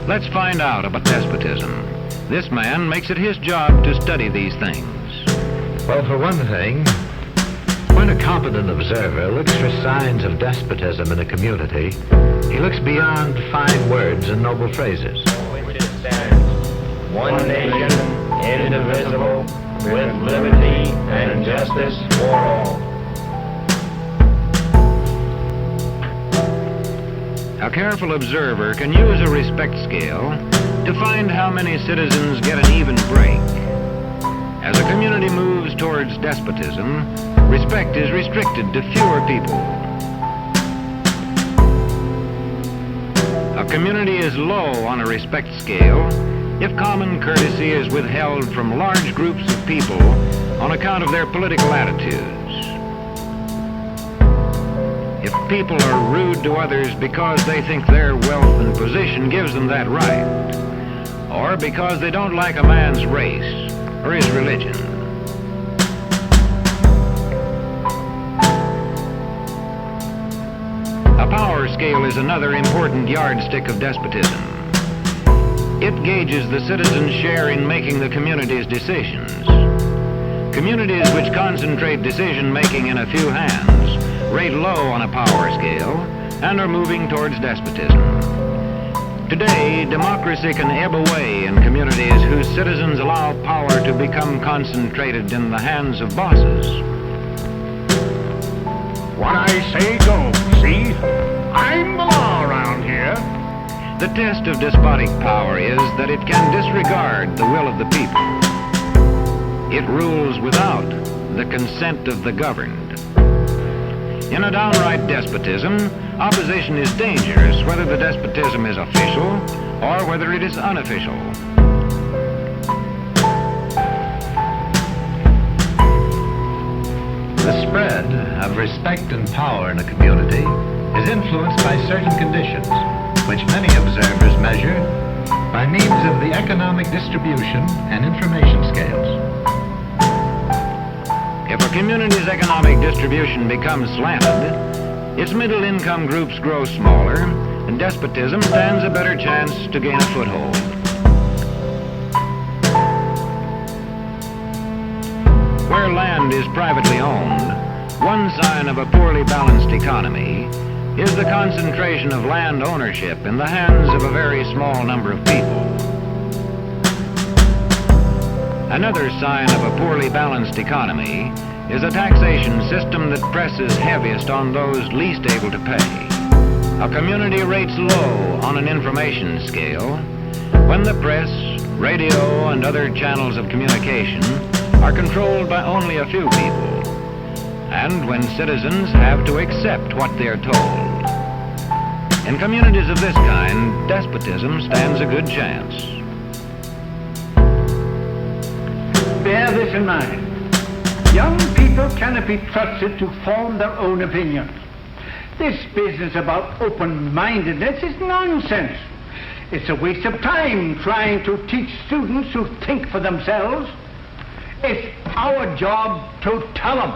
Let's find out about despotism. This man makes it his job to study these things. Well, for one thing, when a competent observer looks for signs of despotism in a community, he looks beyond fine words and noble phrases. Which it stands, one nation, indivisible, with liberty and justice for all. A careful observer can use a respect scale to find how many citizens get an even break. As a community moves towards despotism, respect is restricted to fewer people. A community is low on a respect scale if common courtesy is withheld from large groups of people on account of their political attitudes. If people are rude to others because they think their wealth and position gives them that right, or because they don't like a man's race or his religion. A power scale is another important yardstick of despotism. It gauges the citizens' share in making the community's decisions. Communities which concentrate decision-making in a few hands rate low on a power scale and are moving towards despotism. Today, democracy can ebb away in communities whose citizens allow power to become concentrated in the hands of bosses. What I say goes, see? I'm the law around here. The test of despotic power is that it can disregard the will of the people. It rules without the consent of the governed. In a downright despotism, opposition is dangerous whether the despotism is official or whether it is unofficial. The spread of respect and power in a community is influenced by certain conditions, which many observers measure by means of the economic distribution and information scales. If a community's economic distribution becomes slanted, its middle-income groups grow smaller, and despotism stands a better chance to gain a foothold. Where land is privately owned, one sign of a poorly balanced economy is the concentration of land ownership in the hands of a very small number of people. Another sign of a poorly balanced economy is a taxation system that presses heaviest on those least able to pay. A community rates low on an information scale when the press, radio, and other channels of communication are controlled by only a few people, and when citizens have to accept what they're told. In communities of this kind, despotism stands a good chance. Bear this in mind. Young people cannot be trusted to form their own opinions. This business about open-mindedness is nonsense. It's a waste of time trying to teach students to think for themselves. It's our job to tell them.